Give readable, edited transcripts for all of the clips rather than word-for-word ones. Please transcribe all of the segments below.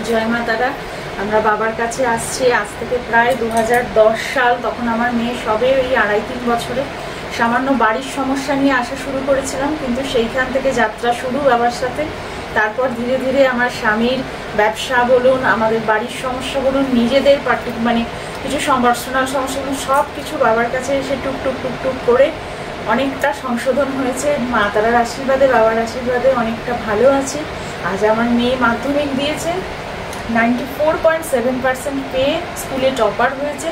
জয় মা তারা। আমরা বাবার কাছে আসছি আজ থেকে প্রায় 2010 সাল। তখন আমার মেয়ে সবে ওই 2.5-3 বছরে। সামান্য বাড়ির সমস্যা নিয়ে আসা শুরু করেছিলাম, কিন্তু সেইখান থেকে যাত্রা শুরু বাবার সাথে। তারপর ধীরে ধীরে আমার স্বামীর ব্যবসা বলুন, আমাদের বাড়ির সমস্যা বলুন, নিজেদের মানে কিছু পার্সোনাল সমস্যা বলুন, সব কিছু বাবার কাছে এসে টুকটুক টুকটুক করে অনেকটা সংশোধন হয়েছে। মা তারার আশীর্বাদে, বাবার আশীর্বাদে অনেকটা ভালো আছি। আজ আমার মেয়ে মাধ্যমিক দিয়েছে, 94.7% পেয়ে স্কুলে টপার হয়েছে।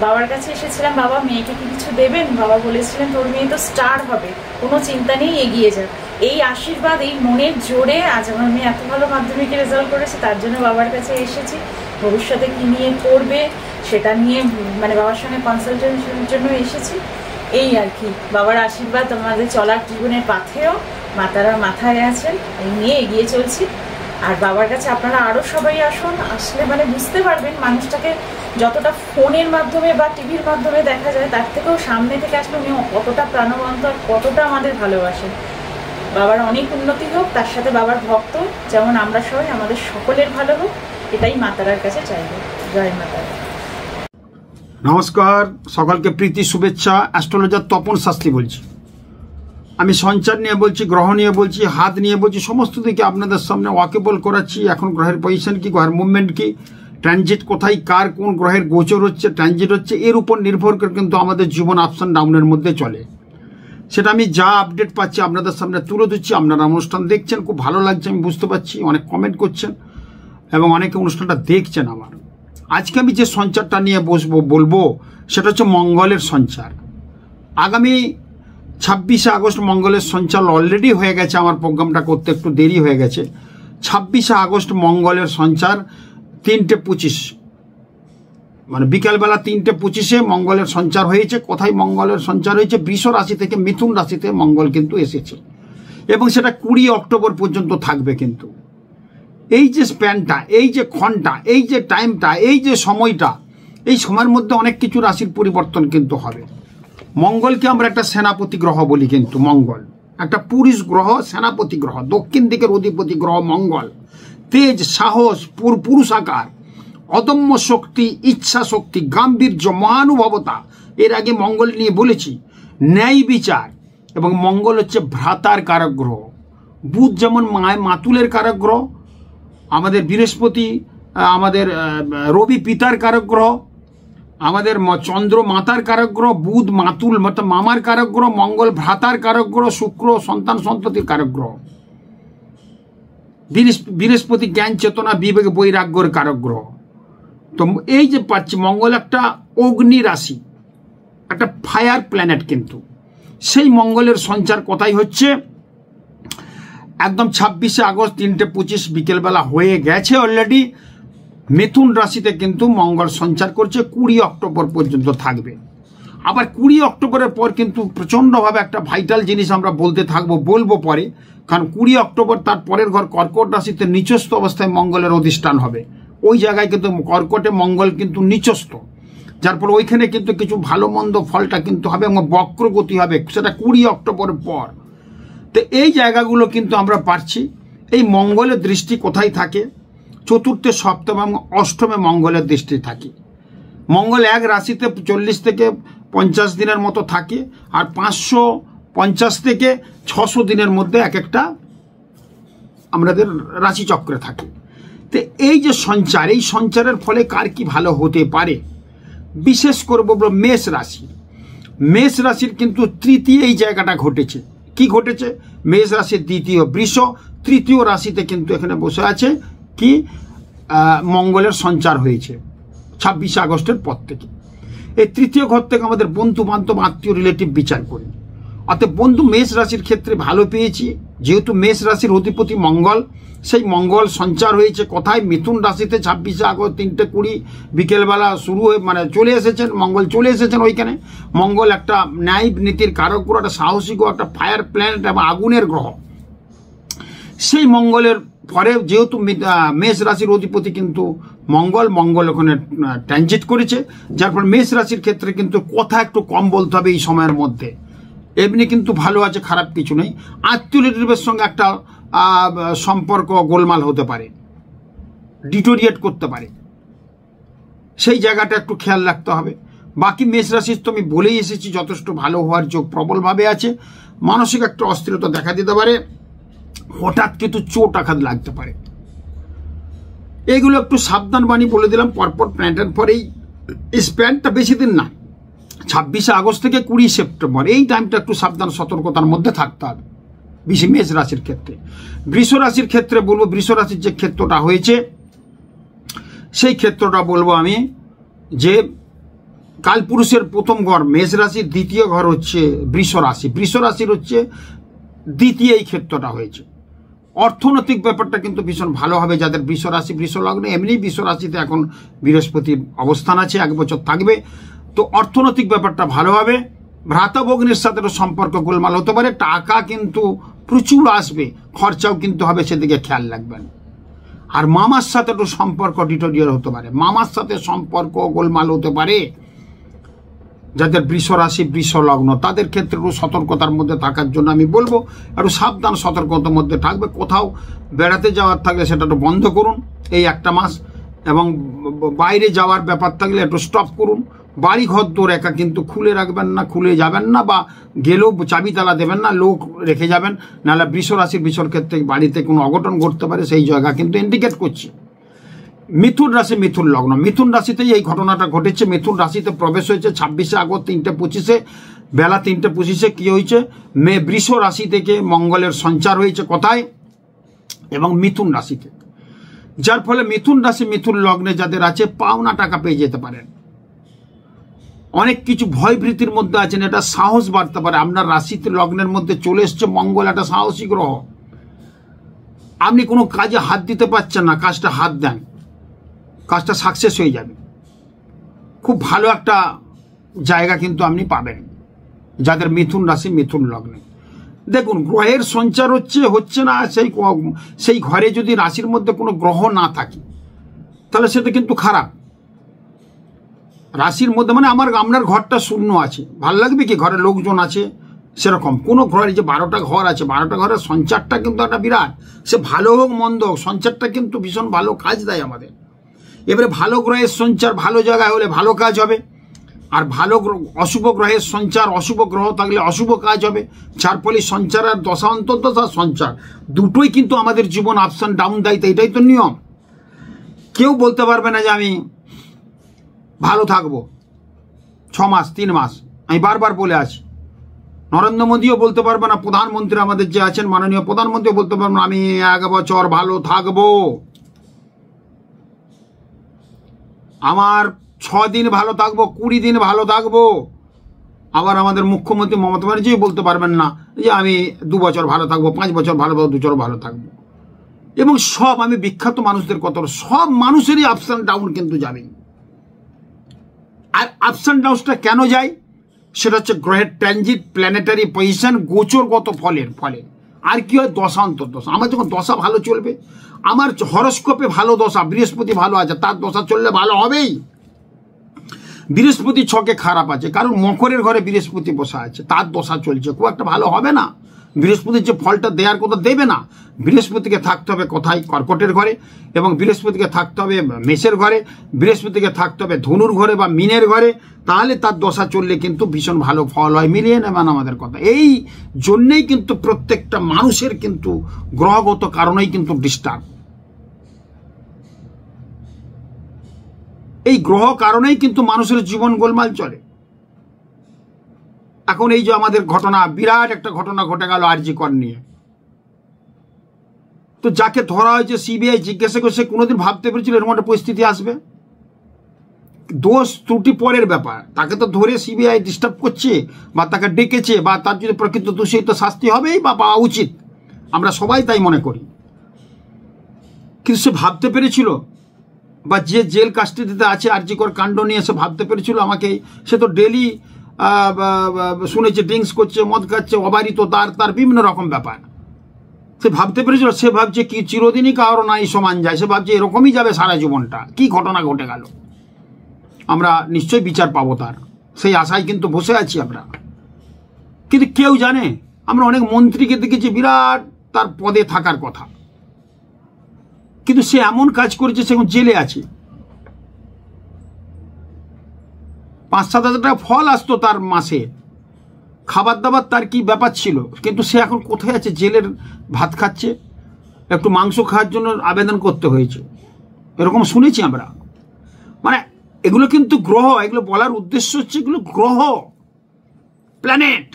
বাবার কাছে এসেছিলাম, বাবা মেয়েকে কি কিছু দেবেন? বাবা বলেছিলেন তোর মেয়ে তো স্টার হবে, কোনো চিন্তা নেই, এগিয়ে যাক। এই আশীর্বাদ, এই মনের জোরে আজ আমার মেয়ে এত ভালো মাধ্যমিকে রেজাল্ট করেছে। তার জন্য বাবার কাছে এসেছি। ভবিষ্যতে কি নিয়ে পড়বে সেটা নিয়ে মানে বাবার সঙ্গে কনসালটেশনের জন্য এসেছি। এই আর কি, বাবার আশীর্বাদ আমাদের চলার জীবনের পাথেও মাতারা মাথায় আছেন, এই নিয়ে এগিয়ে চলছি। আর বাবার কাছে আপনারা আরও সবাই আসুন, আসলে মানে বুঝতে পারবেন মানুষটাকে যতটা ফোনের মাধ্যমে বা টিভির মাধ্যমে দেখা যায়, তার থেকেও সামনে থেকে আসলে উনি কতটা প্রাণবন্ত আর কতটা আমাদের ভালোবাসেন। বাবার অনেক উন্নতি হোক, তার সাথে বাবার ভক্ত যেমন আমরা সবাই, আমাদের সকলের ভালো হোক, এটাই মাতারার কাছে চাইব। জয় মাতারা। নমস্কার, সকলকে প্রীতি শুভেচ্ছা। অ্যাস্ট্রোলজার তপন শাস্ত্রী বলছি। আমি সঞ্চার নিয়ে বলছি, গ্রহ নিয়ে বলছি, হাত নিয়ে বলছি, সমস্ত দিকে আপনাদের সামনে ওয়াকেবল করাচ্ছি। এখন গ্রহের পজিশন কি, গ্রহের মুভমেন্ট কি, ট্রানজিট কোথায়, কার কোন গ্রহের গোচর হচ্ছে, ট্রানজিট হচ্ছে, এর উপর নির্ভর করে কিন্তু আমাদের জীবন আপস অ্যান্ড ডাউনের মধ্যে চলে। সেটা আমি যা আপডেট পাচ্ছি আপনাদের সামনে তুলে দিচ্ছি। আপনারা অনুষ্ঠান দেখছেন, খুব ভালো লাগছে, আমি বুঝতে পারছি, অনেক কমেন্ট করছেন এবং অনেকে অনুষ্ঠানটা দেখছেন আমার। আজকে আমি যে সঞ্চারটা নিয়ে বলবো সেটা হচ্ছে মঙ্গলের সঞ্চার। আগামী 26শে আগস্ট মঙ্গলের সঞ্চার অলরেডি হয়ে গেছে। আমার প্রোগ্রামটা করতে একটু দেরি হয়ে গেছে। 26শে আগস্ট মঙ্গলের সঞ্চার 3:25, মানে বিকালবেলা 3:25-এ মঙ্গলের সঞ্চার হয়েছে। কোথায় মঙ্গলের সঞ্চার হয়েছে? বৃষ রাশি থেকে মিথুন রাশিতে মঙ্গল কিন্তু এসেছে এবং সেটা 20 অক্টোবর পর্যন্ত থাকবে। কিন্তু এই যে স্প্যানটা, এই যে ক্ষণটা, এই যে টাইমটা, এই যে সময়টা, এই সময়ের মধ্যে অনেক কিছু রাশির পরিবর্তন কিন্তু হবে। মঙ্গলকে আমরা একটা সেনাপতি গ্রহ বলি, কিন্তু মঙ্গল একটা পুরুষ গ্রহ, সেনাপতি গ্রহ, দক্ষিণ দিকের অধিপতি গ্রহ মঙ্গল। তেজ, সাহস, পুরুষাকার, অদম্য শক্তি, ইচ্ছা শক্তি, গাম্ভীর্য, মহানুভবতা, এর আগে মঙ্গল নিয়ে বলেছি, ন্যায় বিচার। এবং মঙ্গল হচ্ছে ভ্রাতার কারক গ্রহ। বুধ যেমন মাতুলের কারক গ্রহ, আমাদের বৃহস্পতি, আমাদের রবি পিতার কারক গ্রহ, আমাদের চন্দ্র মাতার কারক গ্রহ, বুধ মাতুল মামার কারক গ্রহ, মঙ্গল ভ্রাতার কারক গ্রহ, শুক্র সন্তান সন্ততির কারক গ্রহ, বৃহস্পতি জ্ঞান চেতনা বিবেক বৈরাগ্যের কারক গ্রহ। তো এই যে পাচ্ছি, মঙ্গল একটা অগ্নি রাশি, একটা ফায়ার প্ল্যানেট। কিন্তু সেই মঙ্গলের সঞ্চার কোথায় হচ্ছে? একদম 26শে আগস্ট 3:25 বিকেলবেলা হয়ে গেছে অলরেডি। মিথুন রাশিতে কিন্তু মঙ্গল সঞ্চার করছে, 20 অক্টোবর পর্যন্ত থাকবে। আবার 20 অক্টোবরের পর কিন্তু প্রচণ্ডভাবে একটা ভাইটাল জিনিস আমরা বলবো পরে, কারণ 20 অক্টোবর তার পরের ঘর কর্কট রাশিতে নিচস্থ অবস্থায় মঙ্গলের অধিষ্ঠান হবে। ওই জায়গায় কিন্তু কর্কটে মঙ্গল কিন্তু নিচস্থ, যার ফলে ওইখানে কিন্তু কিছু ভালো মন্দ ফলটা কিন্তু হবে এবং বক্রগতি হবে, সেটা 20 অক্টোবরের পর। তো এই জায়গাগুলো কিন্তু আমরা পাচ্ছি। এই মঙ্গলের দৃষ্টি কোথায় থাকে? চতুর্থে, সপ্তম এবং অষ্টমে মঙ্গলের দৃষ্টি থাকে। মঙ্গল এক রাশিতে 40 থেকে 50 দিনের মতো থাকে, আর 550 থেকে 600 দিনের মধ্যে এক একটা আমাদের রাশিচক্রে থাকে। তো এই যে সঞ্চার, এই সঞ্চারের ফলে কার কি ভালো হতে পারে? বিশেষ করে বলবো মেষ রাশি। মেষ রাশির কিন্তু তৃতীয় এই জায়গাটা ঘটেছে। কি ঘটেছে? মেষ রাশির দ্বিতীয় বৃষ, তৃতীয় রাশিতে কিন্তু এখানে বসে আছে কি মঙ্গলের সঞ্চার হয়েছে 26শে আগস্টের পর থেকে। এই তৃতীয় ঘর থেকে আমাদের বন্ধু বান্ধব, আত্মীয়, রিলেটিভ বিচার করি। অর্থাৎ বন্ধু মেষ রাশির ক্ষেত্রে ভালো পেয়েছি, যেহেতু মেষ রাশির অধিপতি মঙ্গল। সেই মঙ্গল সঞ্চার হয়েছে কোথায়? মিথুন রাশিতে 26শে আগস্ট 3:20 বিকেলবেলা শুরু হয়ে চলে এসেছেন, মঙ্গল চলে এসেছেন ওইখানে। মঙ্গল একটা ন্যায় নীতির কারক গ্রহ, একটা সাহসী গ্রহ, একটা ফায়ার প্ল্যানেট এবং আগুনের গ্রহ। সেই মঙ্গলের পরে যেহেতু মেষ রাশির অধিপতি কিন্তু মঙ্গল ওখানে ট্রানজিট করেছে, যার ফলে মেষ রাশির ক্ষেত্রে কিন্তু কথা একটু কম বলতে হবে এই সময়ের মধ্যে। এমনি কিন্তু ভালো আছে, খারাপ কিছু নেই। আত্মীয় রিলেটিভের সঙ্গে একটা সম্পর্ক গোলমাল হতে পারে, ডিটোরিয়েট করতে পারে, সেই জায়গাটা একটু খেয়াল রাখতে হবে। বাকি মেষ রাশির তো আমি বলেই এসেছি যথেষ্ট ভালো হওয়ার যোগ প্রবলভাবে আছে। মানসিক একটা অস্থিরতা দেখা দিতে পারে, হঠাৎ কিন্তু চোট আঘাত লাগতে পারে, এগুলো একটু সাবধান বাণী বলে দিলাম। পরপর প্ল্যান্টের পরেই স্প্যানটা বেশি দিন না, 26শে আগস্ট থেকে 20 সেপ্টেম্বর, এই টাইমটা একটু সাবধান সতর্কতার মধ্যে থাকতে হবে বেশি মেষ রাশির ক্ষেত্রে। বৃষ রাশির ক্ষেত্রে বলবো, বৃষ রাশির যে ক্ষেত্রটা হয়েছে সেই ক্ষেত্রটা বলবো আমি যে কালপুরুষের প্রথম ঘর মেষ রাশির, দ্বিতীয় ঘর হচ্ছে বৃষ রাশি, বৃষ রাশির হচ্ছে দ্বিতীয় এই ক্ষেত্রটা হয়েছে। অর্থনৈতিক ব্যাপারটা কিন্তু ভীষণ ভালো হবে যাদের বৃষ রাশি বৃষ লগ্ন। এমনি বৃষ রাশিতে এখন বৃহস্পতির অবস্থান আছে, 1 বছর থাকবে, তো অর্থনৈতিক ব্যাপারটা ভালো হবে। ভ্রাতাভগ্নির সাথে সম্পর্ক গোলমাল হতে পারে, টাকা কিন্তু প্রচুর আসবে, খরচাও কিন্তু হবে, সেদিকে খেয়াল রাখবেন। আর মামার সাথে একটু সম্পর্ক ডিটোরিয়েট হতে পারে, মামার সাথে সম্পর্ক গোলমাল হতে পারে। যাদের বৃষ রাশি বৃষ লগ্ন তাদের ক্ষেত্রে একটু সতর্কতার মধ্যে থাকার জন্য আমি বলবো, একটু সাবধান সতর্কতার মধ্যে থাকবে। কোথাও বেড়াতে যাওয়ার থাকলে সেটা একটু বন্ধ করুন এই একটা মাস, এবং বাইরে যাওয়ার ব্যাপার থাকলে একটু স্টপ করুন। বাড়ি ঘর দোর একা কিন্তু খুলে রাখবেন না, খুলে যাবেন না, বা গেলেও চাবি তালা দেবেন না, লোক রেখে যাবেন, নাহলে বৃষ রাশির বৃষর ক্ষেত্রে বাড়িতে কোনো অঘটন ঘটতে পারে, সেই জায়গা কিন্তু ইন্ডিকেট করছে। মিথুন রাশি মিথুন লগ্ন, মিথুন রাশিতেই এই ঘটনাটা ঘটেছে। মিথুন রাশিতে প্রবেশ হয়েছে 26শে আগস্ট 3:25 বেলা 3:25 কি হয়েছে, বৃষ রাশি থেকে মঙ্গলের সঞ্চার হয়েছে কোথায়, এবং মিথুন রাশিতে, যার ফলে মিথুন রাশি মিথুন লগ্নে যাদের আছে পাওনা টাকা পেয়ে যেতে পারেন। অনেক কিছু ভয় ভীতির মধ্যে আছেন, এটা সাহস বাড়তে পারে। আপনার রাশিতে লগ্নের মধ্যে চলে এসছে মঙ্গল, একটা সাহসী গ্রহ। আপনি কোনো কাজে হাত দিতে পারছেন না, কাজটা হাত দেন, কাজটা সাকসেস হয়ে যাবে। খুব ভালো একটা জায়গা কিন্তু আপনি পাবেন যাদের মিথুন রাশি মিথুন লগ্নে। দেখুন গ্রহের সঞ্চার হচ্ছে না, সেই ঘরে যদি রাশির মধ্যে কোনো গ্রহ না থাকে তাহলে সেটা কিন্তু খারাপ। রাশির মধ্যে মানে আপনার ঘরটা শূন্য আছে, ভালো লাগবে কি, ঘরে লোকজন আছে, সেরকম কোনো ঘরে যে 12টা ঘর আছে, 12টা ঘরের সঞ্চারটা কিন্তু একটা বিরাট, সে ভালো হোক মন্দ হোক সঞ্চারটা কিন্তু ভীষণ ভালো কাজ দেয় আমাদের। এবারে ভালো গ্রহের সঞ্চার ভালো জায়গায় হলে ভালো কাজ হবে, আর ভালো অশুভ গ্রহের সঞ্চার অশুভ গ্রহ থাকলে অশুভ কাজ হবে। যার ফলে সঞ্চার আর দশা অন্তর্দশা সঞ্চার দুটোই কিন্তু আমাদের জীবন আপস অ্যান্ড ডাউন দেয়, তো এটাই তো নিয়ম। কেউ বলতে পারবে না যে আমি ভালো থাকবো 6 মাস 3 মাস, আমি বারবার বলে আছি। নরেন্দ্র মোদীও বলতে পারবে না, প্রধানমন্ত্রী আমাদের যে আছেন মাননীয় প্রধানমন্ত্রীও বলতে পারবেন আমি 1 বছর ভালো থাকবো, আমার 6 দিন ভালো থাকবো, 20 দিন ভালো থাকবো। আবার আমাদের মুখ্যমন্ত্রী মমতা ব্যানার্জিও বলতে পারবেন না যে আমি 2 বছর ভালো থাকবো, 5 বছর ভালো থাকবো, 2 বছর ভালো থাকবো। এবং সব আমি বিখ্যাত মানুষদের কথা, সব মানুষেরই আপস অ্যান্ড ডাউন কিন্তু যাবে। আর আপস অ্যান্ড ডাউনসটা কেন যায়, সেটা হচ্ছে গ্রহের ট্রানজিট, প্ল্যানেটারি পজিশন, গোচরগত ফলে। আর কি হয়, দশা অন্তর্দশা। আমার যখন দশা ভালো চলবে, আমার হরস্কোপে ভালো দশা, বৃহস্পতি ভালো আছে, তার দশা চললে ভালো হবেই। বৃহস্পতি ছকে খারাপ আছে, কারণ মকরের ঘরে বৃহস্পতি বসা আছে, তার দশা চলছে, খুব একটা ভালো হবে না। বৃহস্পতির যে ফলটা দেওয়ার কথা দেবে না। বৃহস্পতিকে থাকতে হবে কোথায়, কর্কটের ঘরে, এবং বৃহস্পতিকে থাকতে হবে মেষের ঘরে, বৃহস্পতিকে থাকতে হবে ধনুর ঘরে বা মিনের ঘরে, তাহলে তার দশা চললে কিন্তু ভীষণ ভালো ফল হয়। মিলিয়ে নেবেন আমাদের কথা। এই জন্যেই কিন্তু প্রত্যেকটা মানুষের কিন্তু গ্রহগত কারণেই কিন্তু ডিস্টার্ব, এই গ্রহ কারণেই কিন্তু মানুষের জীবন গোলমাল চলে। এখন এই যে আমাদের ঘটনা, বিরাট একটা ঘটনা ঘটে গেল আরজি কর নিয়ে, তো যাকে ধরা হয়েছে সিবিআই জিজ্ঞাসা করে, সে কোনোদিন ভাবতে পেরেছিল এরকম একটা পরিস্থিতি আসবে? দোষ ত্রুটি পরের ব্যাপার, তাকে তো ধরে সিবিআই ডিস্টার্ব করছে বা তাকে ডেকেছে, বা তার যদি প্রকৃত দোষী তো শাস্তি হবেই বা পাওয়া উচিত, আমরা সবাই তাই মনে করি। কিন্তু সে ভাবতে পেরেছিল, বা যে জেল কাস্টডিতে আছে আরজি কর কাণ্ড নিয়ে, সে ভাবতে পেরেছিল আমাকে, সে তো ডেলি শুনেছে ড্রিঙ্কস করছে, মদ খাচ্ছে, অবারিত তার বিভিন্ন রকম ব্যাপার। সে ভাবতে পেরেছিল, সে ভাবছে কি চিরদিনই কারো নাই সমান যায়, সে ভাবছে এরকমই যাবে সারা জীবনটা। কি ঘটনা ঘটে গেল, আমরা নিশ্চয়ই বিচার পাবো তার, সেই আশায় কিন্তু বসে আছি আমরা। কিন্তু কেউ জানে, আমরা অনেক মন্ত্রীকে দেখেছি বিরাট তার পদে থাকার কথা, কিন্তু সে এমন কাজ করেছে, সে এখন জেলে আছে। 5-7 হাজার টাকা ফল আসতো তার মাসে, খাবার দাবার তার কি ব্যাপার ছিল, কিন্তু সে এখন কোথায় আছে? জেলের ভাত খাচ্ছে, একটু মাংস খাওয়ার জন্য আবেদন করতে হয়েছে, এরকম শুনেছি আমরা। মানে এগুলো কিন্তু গ্রহ, এগুলো বলার উদ্দেশ্য হচ্ছে এগুলো গ্রহ, প্ল্যানেট।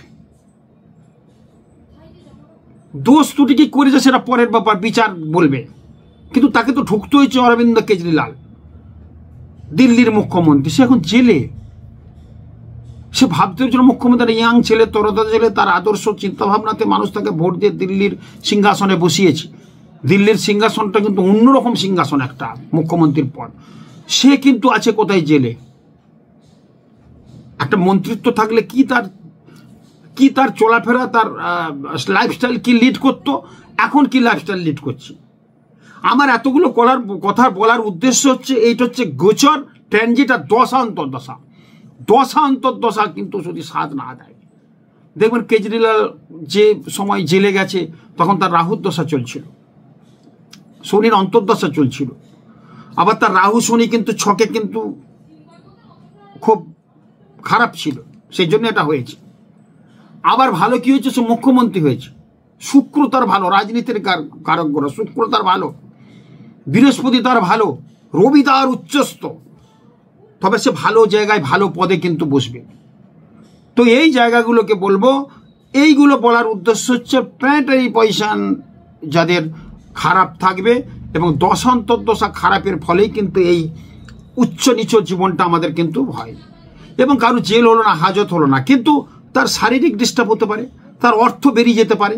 দোষ ত্রুটি কি করেছে সেটা পরের ব্যাপার, বিচার বলবে, কিন্তু তাকে তো ঢুকতে হয়েছে। অরবিন্দ কেজরিওয়াল দিল্লির মুখ্যমন্ত্রী, সে এখন জেলে। সে ভাবতে হয়েছিল মুখ্যমন্ত্রী ইয়াং ছেলে, তরতাজা ছেলে, তার আদর্শ চিন্তাভাবনাতে মানুষ তাকে ভোট দিয়ে দিল্লির সিংহাসনে বসিয়েছে। দিল্লির সিংহাসনটা কিন্তু অন্যরকম সিংহাসন, একটা মুখ্যমন্ত্রীর পদ। সে কিন্তু আছে কোথায়? জেলে। একটা মন্ত্রিত্ব থাকলে কি তার চলাফেরা, তার লাইফস্টাইল কি লিড করতো, এখন কি লাইফস্টাইল লিড করছে। আমার এতগুলো কথা বলার উদ্দেশ্য হচ্ছে এইটা হচ্ছে গোচর, ট্রানজিট আর দশা অন্তর্দশা। দশা অন্তর্দশা কিন্তু যদি সাথ না দেয়, দেখবেন কেজরিওয়াল যে সময় জেলে গেছে তখন তার রাহুর দশা চলছিল, শনির অন্তর্দশা চলছিল। আবার তার রাহু শনি কিন্তু ছকে কিন্তু খুব খারাপ ছিল, সেই জন্য এটা হয়েছে। আবার ভালো কি হয়েছে? সে মুখ্যমন্ত্রী হয়েছে। শুক্র তার ভালো, রাজনীতির কারক গ্রহ, শুক্র তার ভালো, বৃহস্পতি তার ভালো, রবি তার উচ্চস্থ, তবে সে ভালো জায়গায় ভালো পদে কিন্তু বসবে। তো এই জায়গাগুলোকে বলবো, এইগুলো বলার উদ্দেশ্য হচ্ছে প্ল্যানেটারি পজিশন যাদের খারাপ থাকবে এবং দশান্তর্দশা খারাপের ফলেই কিন্তু এই উচ্চ নিচ জীবনটা আমাদের কিন্তু হয়। এবং কারো জেল হলো না, হাজত হলো না, কিন্তু তার শারীরিক ডিস্টার্ব হতে পারে, তার অর্থ বেরিয়ে যেতে পারে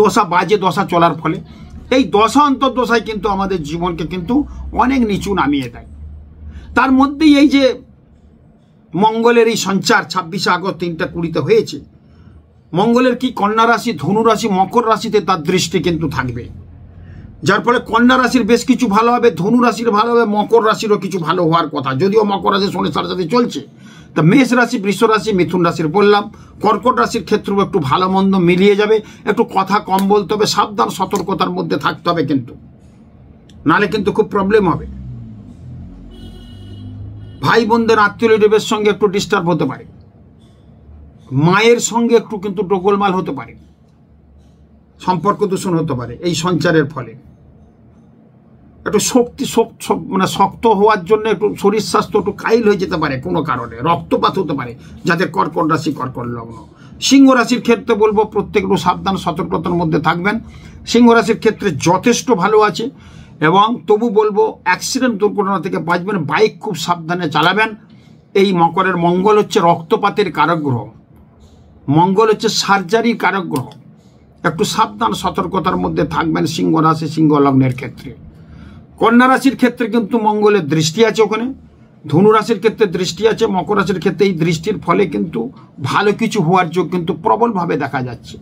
দশা, বাজে দশা চলার ফলে। এই দশা অন্তর্দশায় কিন্তু আমাদের জীবনকে কিন্তু অনেক নিচু নামিয়ে দেয়। তার মধ্যেই এই যে মঙ্গলের এই সঞ্চার 26 আগস্ট 3:20 হয়েছে, মঙ্গলের কি কন্যা রাশি, ধনু রাশি, মকর রাশিতে তার দৃষ্টি কিন্তু থাকবে, যার ফলে কন্যা রাশির বেশ কিছু ভালো হবে, ধনু রাশির ভালো হবে, মকর রাশিরও কিছু ভালো হওয়ার কথা, যদিও মকর রাশি শনির সাথে সাথে চলছে। তা মেষ রাশি, বৃষ রাশি, মিথুন রাশির বললাম। কর্কট রাশির ক্ষেত্রেও একটু ভালো মন্দ মিলিয়ে যাবে, একটু কথা কম বলতে হবে, সাবধান সতর্কতার মধ্যে থাকতে হবে, কিন্তু নালে কিন্তু খুব প্রবলেম হবে। ভাই বোনদের আত্মীয় রিলেটিভের সঙ্গে একটু ডিস্টার্ব হতে পারে, মায়ের সঙ্গে একটু কিন্তু গোলমাল হতে পারে, সম্পর্ক দূষণ হতে পারে এই সঞ্চারের ফলে। একটু শক্ত হওয়ার জন্য একটু শরীর স্বাস্থ্য একটু কাইল হয়ে যেতে পারে কোনো কারণে, রক্তপাত হতে পারে যাদের কর্কট রাশি, কর্কট লগ্ন। সিংহ রাশির ক্ষেত্রে বলবো প্রত্যেক একটু সাবধান সতর্কতার মধ্যে থাকবেন। সিংহ রাশির ক্ষেত্রে যথেষ্ট ভালো আছে, এবং তবু বলবো অ্যাক্সিডেন্ট দুর্ঘটনা থেকে বাঁচবেন, বাইক খুব সাবধানে চালাবেন। এই মকরের মঙ্গল হচ্ছে রক্তপাতের কারক গ্রহ, মঙ্গল হচ্ছে সার্জারির কারক গ্রহ, একটু সাবধান সতর্কতার মধ্যে থাকবেন সিংহ রাশি, সিংহ লগ্নের ক্ষেত্রে। কন্যা রাশির ক্ষেত্রে কিন্তু মঙ্গলের দৃষ্টি আছে ওখানে, ধনু রাশির ক্ষেত্রে দৃষ্টি আছে, মকর রাশির ক্ষেত্রে এই দৃষ্টির ফলে কিন্তু ভালো কিছু হওয়ার যোগ কিন্তু প্রবলভাবে দেখা যাচ্ছে।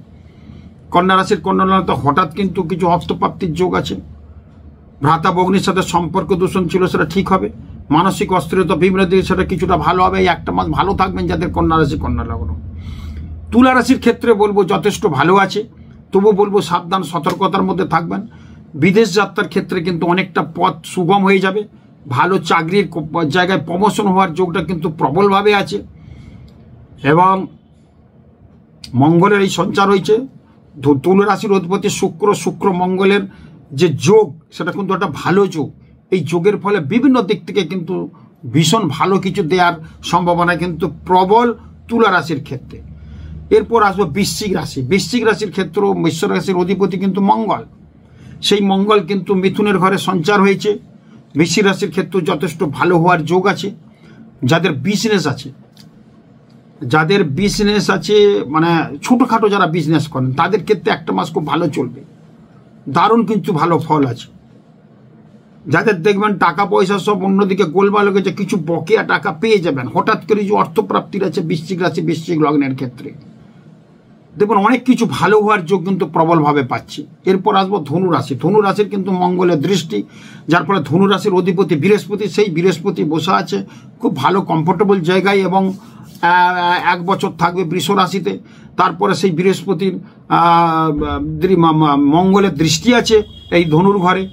কন্যা রাশির কন্যা হঠাৎ কিন্তু কিছু অর্থপ্রাপ্তির যোগ আছে। ভ্রাতা ভগ্নির সাথে সম্পর্ক দূষণ ছিল, সেটা ঠিক হবে। মানসিক অস্থিরতা বিভিন্ন দিকে সেটা কিছুটা ভালো হবে। এই একটা মাস ভালো থাকবেন যাদের কন্যা রাশি, কন্যা লগ্ন। তুলা রাশির ক্ষেত্রে বলবো যথেষ্ট ভালো আছে, তবু বলবো সাবধান সতর্কতার মধ্যে থাকবেন। বিদেশ যাত্রার ক্ষেত্রে কিন্তু অনেকটা পথ সুগম হয়ে যাবে, ভালো চাকরির জায়গায় প্রমোশন হওয়ার যোগটা কিন্তু প্রবলভাবে আছে। এবং মঙ্গলের এই সঞ্চার হয়েছে, তুলা রাশির অধিপতি শুক্র মঙ্গলের যে যোগ, সেটা কিন্তু একটা ভালো যোগ। এই যোগের ফলে বিভিন্ন দিক থেকে কিন্তু ভীষণ ভালো কিছু দেওয়ার সম্ভাবনা কিন্তু প্রবল তুলা রাশির ক্ষেত্রে। এরপর আসবো বৃশ্চিক রাশি। বৃশ্চিক রাশির ক্ষেত্রে মিশ্র রাশির অধিপতি কিন্তু মঙ্গল, সেই মঙ্গল কিন্তু মিথুনের ঘরে সঞ্চার হয়েছে। বৃশ্চিক রাশির ক্ষেত্রে যথেষ্ট ভালো হওয়ার যোগ আছে। যাদের বিজনেস আছে মানে ছোটোখাটো যারা বিজনেস করেন তাদের ক্ষেত্রে একটা মাস খুব ভালো চলবে, দারুণ কিন্তু ভালো ফল আছে। যাদের দেখবেন টাকা পয়সা সব অন্যদিকে গোলমাল হয়ে গেছে, কিছু বকেয়া টাকা পেয়ে যাবেন, হঠাৎ করে যে অর্থপ্রাপ্তির আছে বৃশ্চিক রাশি, বৃশ্চিক লগ্নের ক্ষেত্রে দেখবেন অনেক কিছু ভালো হওয়ার যোগ কিন্তু প্রবলভাবে পাচ্ছি। এরপর আসবো ধনু রাশি। ধনু রাশির কিন্তু মঙ্গলের দৃষ্টি, যার ফলে ধনু রাশির অধিপতি বৃহস্পতি, সেই বৃহস্পতি বসে আছে খুব ভালো কমফোর্টেবল জায়গায়, এবং 1 বছর থাকবে বৃষ রাশিতে। তারপরে সেই বৃহস্পতির মঙ্গলের দৃষ্টি আছে এই ধনুর ঘরে,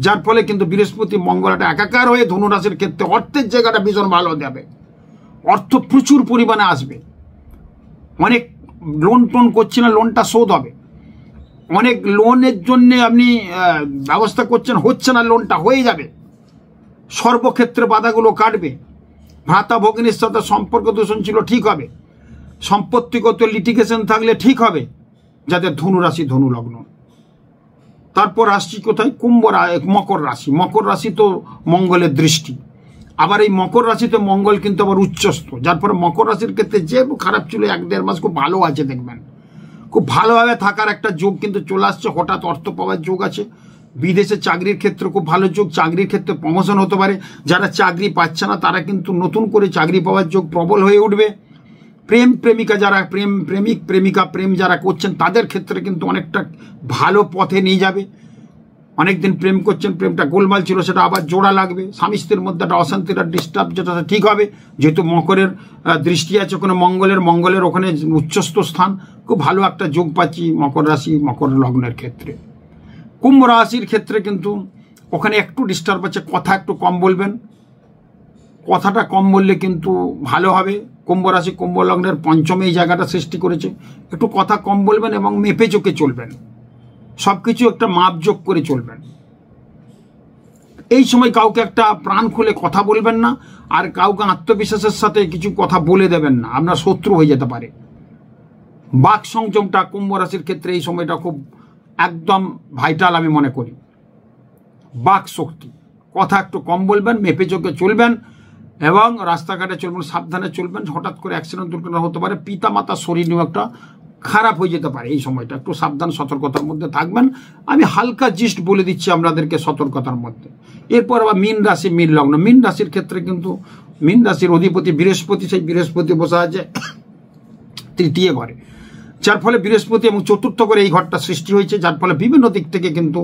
যার ফলে কিন্তু বৃহস্পতি মঙ্গলটা একাকার হয়ে ধনুরাশির ক্ষেত্রে অর্থের জায়গাটা ভীষণ ভালো দেবে, অর্থ প্রচুর পরিমাণে আসবে, অনেক লোন টোন করছেন না, লোনটা শোধ হবে, অনেক লোনের জন্য আপনি ব্যবস্থা করছেন, হচ্ছে না, লোনটা হয়ে যাবে, সর্বক্ষেত্রে বাধাগুলো কাটবে, ভ্রাতা ভগ্নীর সাথে সম্পর্ক দূষণ ছিল ঠিক হবে, সম্পত্তিগত লিটিগেশন থাকলে ঠিক হবে, যাদের ধনুরাশি ধনুলগ্ন। তারপর আসছি কোথায়? মকর রাশি। মকর রাশি তো মঙ্গলের দৃষ্টি, আবার এই মকর রাশিতে মঙ্গল কিন্তু আবার উচ্চস্থ, যার ফলে মকর রাশির ক্ষেত্রে যে খারাপ ছিল 1-1.5 মাস খুব ভালো আছে, দেখবেন খুব ভালোভাবে থাকার একটা যোগ কিন্তু চলে আসছে, হঠাৎ অর্থ পাওয়ার যোগ আছে, বিদেশে চাকরির ক্ষেত্রে খুব ভালো যোগ, চাকরির ক্ষেত্রে প্রমোশন হতে পারে, যারা চাকরি পাচ্ছে না তারা কিন্তু নতুন করে চাকরি পাওয়ার যোগ প্রবল হয়ে উঠবে, প্রেম প্রেমিকা যারা প্রেম যারা করছেন তাদের ক্ষেত্রে কিন্তু অনেকটা ভালো পথে নিয়ে যাবে, অনেকদিন প্রেম করছেন, প্রেমটা গোলমাল ছিল, সেটা আবার জোড়া লাগবে, স্বামী স্ত্রীর মধ্যে একটা অশান্তির ডিস্টার্ব যেটা ঠিক হবে, যেহেতু মকরের দৃষ্টি আছে ওখানে মঙ্গলের ওখানে উচ্চস্থ স্থান, খুব ভালো একটা যোগ পাচ্ছি মকর রাশি মকর লগ্নের ক্ষেত্রে। কুম্ভ রাশির ক্ষেত্রে কিন্তু ওখানে একটু ডিস্টার্ব আছে, কথা একটু কম বলবেন, কথাটা কম বললে কিন্তু ভালো হবে। কুম্ভ রাশি কুম্ভ লগ্নের পঞ্চমে এই জায়গাটা সৃষ্টি করেছে, একটু কথা কম বলবেন এবং মেপে চোখে চলবেন, সবকিছু একটা মাপযোগ করে চলবেন। এই সময় কাউকে একটা প্রাণ খুলে কথা বলবেন না, আর কাউকে আত্মবিশ্বাসের সাথে কিছু কথা বলে দেবেন না, আপনার শত্রু হয়ে যেতে পারে। বাক সংযমটা কুম্ভ রাশির ক্ষেত্রে এই সময়টা খুব একদম ভাইটাল আমি মনে করি। বাক শক্তি, কথা একটু কম বলবেন, মেপে চোখে চলবেন এবং রাস্তাঘাটে চলবেন, সাবধানে চলবেন, হঠাৎ করে অ্যাক্সিডেন্ট দুর্ঘটনা হতে পারে, পিতা মাতার শরীর নিয়েও একটা খারাপ হয়ে যেতে পারে, এই সময়টা একটু সাবধান সতর্কতার মধ্যে থাকবেন। আমি হালকা জিস্ট বলে দিচ্ছি আপনাদেরকে সতর্কতার মধ্যে। এরপর আবার মীন রাশি মীন লগ্ন। মীন রাশির ক্ষেত্রে কিন্তু মীন রাশির অধিপতি বৃহস্পতি, সেই বৃহস্পতি বসে আছে তৃতীয় ঘরে, যার ফলে বৃহস্পতি এবং চতুর্থ ঘরে এই ঘরটা সৃষ্টি হয়েছে, যার ফলে বিভিন্ন দিক থেকে কিন্তু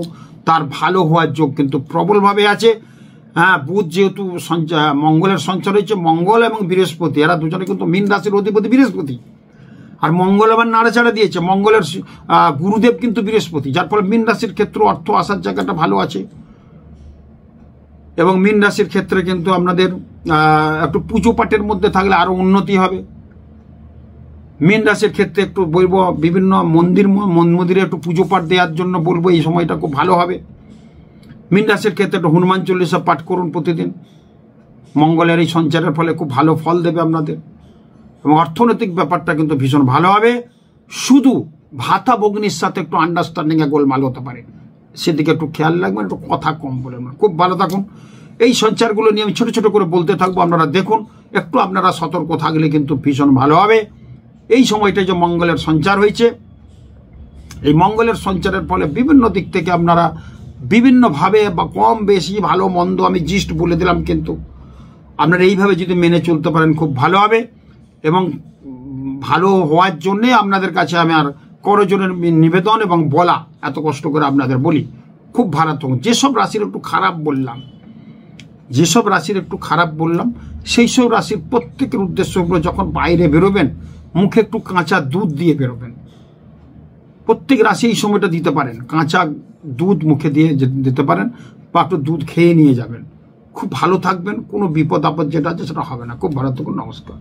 তার ভালো হওয়ার যোগ কিন্তু প্রবলভাবে আছে। হ্যাঁ, বুধ যেহেতু মঙ্গলের সঞ্চার হয়েছে, মঙ্গল এবং বৃহস্পতি এরা দুজনে কিন্তু মীন রাশির অধিপতি বৃহস্পতি, আর মঙ্গল আবার নাড়াচাড়া দিয়েছে, মঙ্গলের গুরুদেব কিন্তু বৃহস্পতি, যার ফলে মীন রাশির ক্ষেত্রে অর্থ আসার জায়গাটা ভালো আছে। এবং মীন রাশির ক্ষেত্রে কিন্তু আপনাদের একটু পুজো পাঠের মধ্যে থাকলে আরো উন্নতি হবে। মীন রাশির ক্ষেত্রে একটু বলবো বিভিন্ন মন্দিরে একটু পুজো পাঠ দেওয়ার জন্য বলবো, এই সময়টা খুব ভালো হবে। মীন রাশির ক্ষেত্রে একটু হনুমান চল্লিশা পাঠ করুন প্রতিদিন, মঙ্গলের এই সঞ্চারের ফলে খুব ভালো ফল দেবে আপনাদের, এবং অর্থনৈতিক ব্যাপারটা কিন্তু ভীষণ ভালো হবে। শুধু ভাতা ভগ্নির সাথে একটু আন্ডারস্ট্যান্ডিংয়ে গোলমাল হতে পারে, সেদিকে একটু খেয়াল রাখবেন, একটু কথা কম বলবেন। খুব ভালো থাকুন। এই সঞ্চারগুলো নিয়ে আমি ছোট ছোট করে বলতে থাকবো, আপনারা দেখুন, একটু আপনারা সতর্ক থাকলে কিন্তু ভীষণ ভালো হবে। এই সময়টা যে মঙ্গলের সঞ্চার হয়েছে, এই মঙ্গলের সঞ্চারের ফলে বিভিন্ন দিক থেকে আপনারা বিভিন্নভাবে বা কম বেশি ভালো মন্দ আমি জিস্ট বলে দিলাম, কিন্তু আপনারা এইভাবে যদি মেনে চলতে পারেন খুব ভালো হবে। এবং ভালো হওয়ার জন্যে আপনাদের কাছে আমি আর করজনের নিবেদন এবং বলা, এত কষ্ট করে আপনাদের বলি, খুব ভালো থাকুন। যেসব রাশির একটু খারাপ বললাম, সেই সব রাশির প্রত্যেকের উদ্দেশ্য যখন বাইরে বেরোবেন মুখে একটু কাঁচা দুধ দিয়ে বেরোবেন। প্রত্যেক রাশি এই সময়টা দিতে পারেন, কাঁচা দুধ মুখে দিয়ে দিতে পারেন, বা একটু দুধ খেয়ে নিয়ে যাবেন, খুব ভালো থাকবেন। কোনো বিপদ আপদ যেটা আছে সেটা হবে না। খুব ভালো থাকুন, নমস্কার।